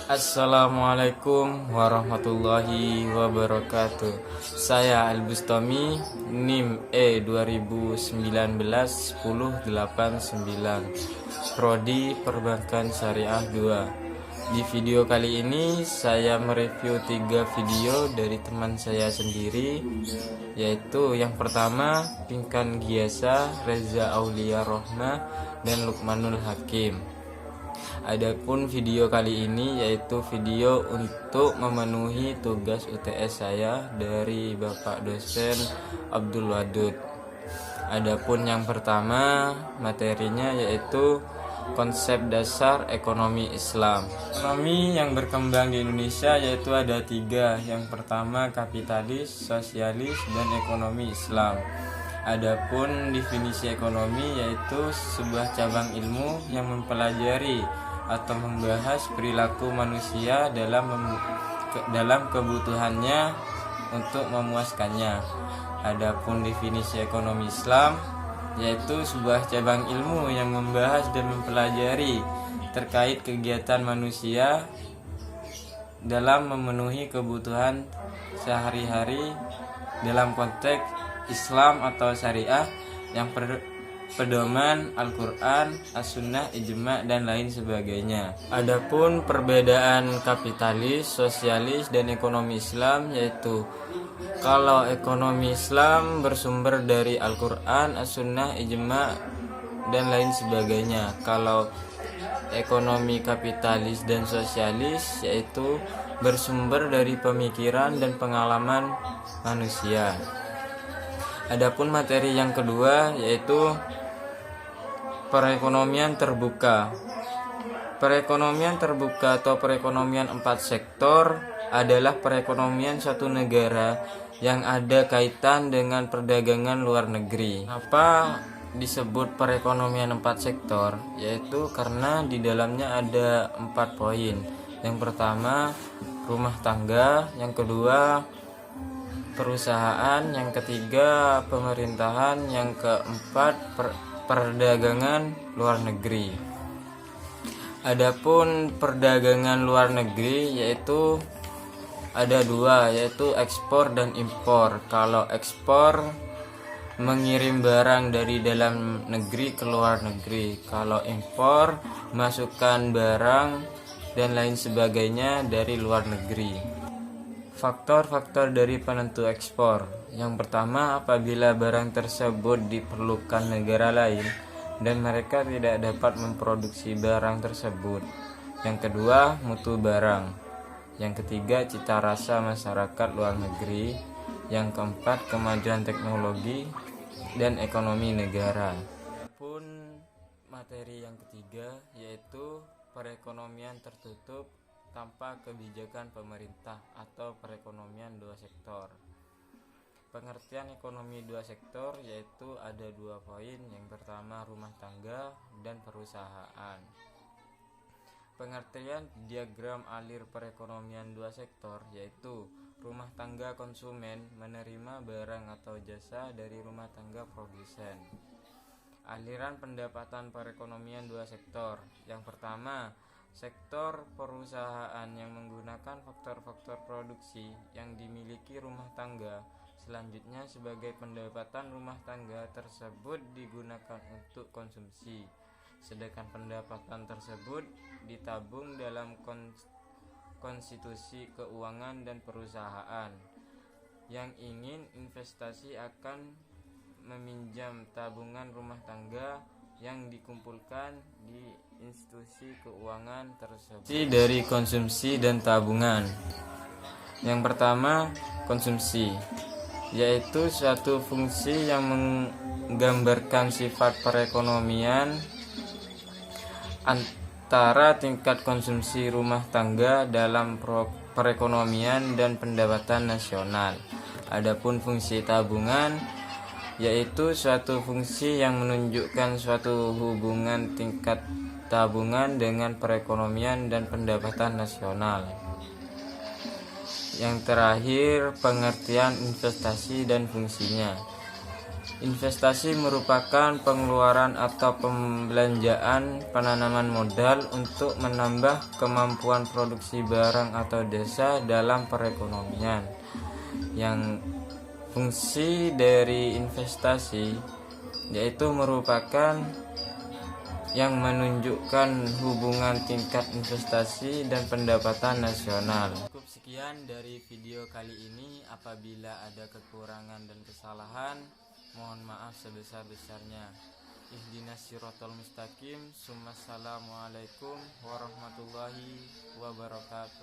Assalamualaikum warahmatullahi wabarakatuh. Saya Al-Bustami, NIM E 2019-1089, Prodi Perbankan Syariah 2. Di video kali ini saya mereview 3 video dari teman saya sendiri, yaitu yang pertama Pinkan Giasa, Reza Aulia Rohmah, dan Lukmanul Hakim. Adapun video kali ini yaitu video untuk memenuhi tugas UTS saya dari Bapak dosen Abdul Wadud. Adapun yang pertama materinya yaitu konsep dasar ekonomi Islam. Ekonomi yang berkembang di Indonesia yaitu ada 3. Yang pertama kapitalis, sosialis, dan ekonomi Islam. Adapun definisi ekonomi yaitu sebuah cabang ilmu yang mempelajari atau membahas perilaku manusia dalam kebutuhannya untuk memuaskannya. Adapun definisi ekonomi Islam yaitu sebuah cabang ilmu yang membahas dan mempelajari terkait kegiatan manusia dalam memenuhi kebutuhan sehari-hari dalam konteks Islam atau syariah yang pedoman Al-Quran, As-Sunnah, Ijma, dan lain sebagainya. Adapun perbedaan kapitalis, sosialis, dan ekonomi Islam yaitu kalau ekonomi Islam bersumber dari Al-Quran, As-Sunnah, Ijma, dan lain sebagainya. Kalau ekonomi kapitalis dan sosialis yaitu bersumber dari pemikiran dan pengalaman manusia. Adapun materi yang kedua yaitu perekonomian terbuka. Perekonomian terbuka atau perekonomian 4 sektor adalah perekonomian suatu negara yang ada kaitan dengan perdagangan luar negeri. Apa disebut perekonomian 4 sektor? Yaitu karena di dalamnya ada 4 poin. Yang pertama rumah tangga, yang kedua perusahaan, yang ketiga pemerintahan, yang keempat perdagangan luar negeri. Adapun perdagangan luar negeri yaitu ada 2, yaitu ekspor dan impor. Kalau ekspor mengirim barang dari dalam negeri ke luar negeri. Kalau impor masukkan barang dan lain sebagainya dari luar negeri. Faktor-faktor dari penentu ekspor. Yang pertama, apabila barang tersebut diperlukan negara lain dan mereka tidak dapat memproduksi barang tersebut. Yang kedua, mutu barang. Yang ketiga, cita rasa masyarakat luar negeri. Yang keempat, kemajuan teknologi dan ekonomi negara. Pun materi yang ketiga yaitu perekonomian tertutup tanpa kebijakan pemerintah atau perekonomian 2 sektor. Pengertian ekonomi 2 sektor yaitu ada 2 poin. Yang pertama rumah tangga dan perusahaan. Pengertian diagram alir perekonomian 2 sektor yaitu rumah tangga konsumen menerima barang atau jasa dari rumah tangga produsen. Aliran pendapatan perekonomian 2 sektor. Yang pertama sektor perusahaan yang menggunakan faktor-faktor produksi yang dimiliki rumah tangga. Selanjutnya sebagai pendapatan rumah tangga tersebut digunakan untuk konsumsi. Sedangkan pendapatan tersebut ditabung dalam konstitusi keuangan dan perusahaan yang ingin investasi akan meminjam tabungan rumah tangga yang dikumpulkan di institusi keuangan tersebut. Dari konsumsi dan tabungan. Yang pertama, konsumsi, yaitu suatu fungsi yang menggambarkan sifat perekonomian antara tingkat konsumsi rumah tangga dalam perekonomian dan pendapatan nasional. Adapun fungsi tabungan yaitu suatu fungsi yang menunjukkan suatu hubungan tingkat tabungan dengan perekonomian dan pendapatan nasional. Yang terakhir, pengertian investasi dan fungsinya. Investasi merupakan pengeluaran atau pembelanjaan penanaman modal untuk menambah kemampuan produksi barang atau jasa dalam perekonomian. Yang fungsi dari investasi yaitu merupakan yang menunjukkan hubungan tingkat investasi dan pendapatan nasional. Cukup sekian dari video kali ini. Apabila ada kekurangan dan kesalahan, mohon maaf sebesar-besarnya. Ihdinas siratal mustaqim. Assalamualaikum warahmatullahi wabarakatuh.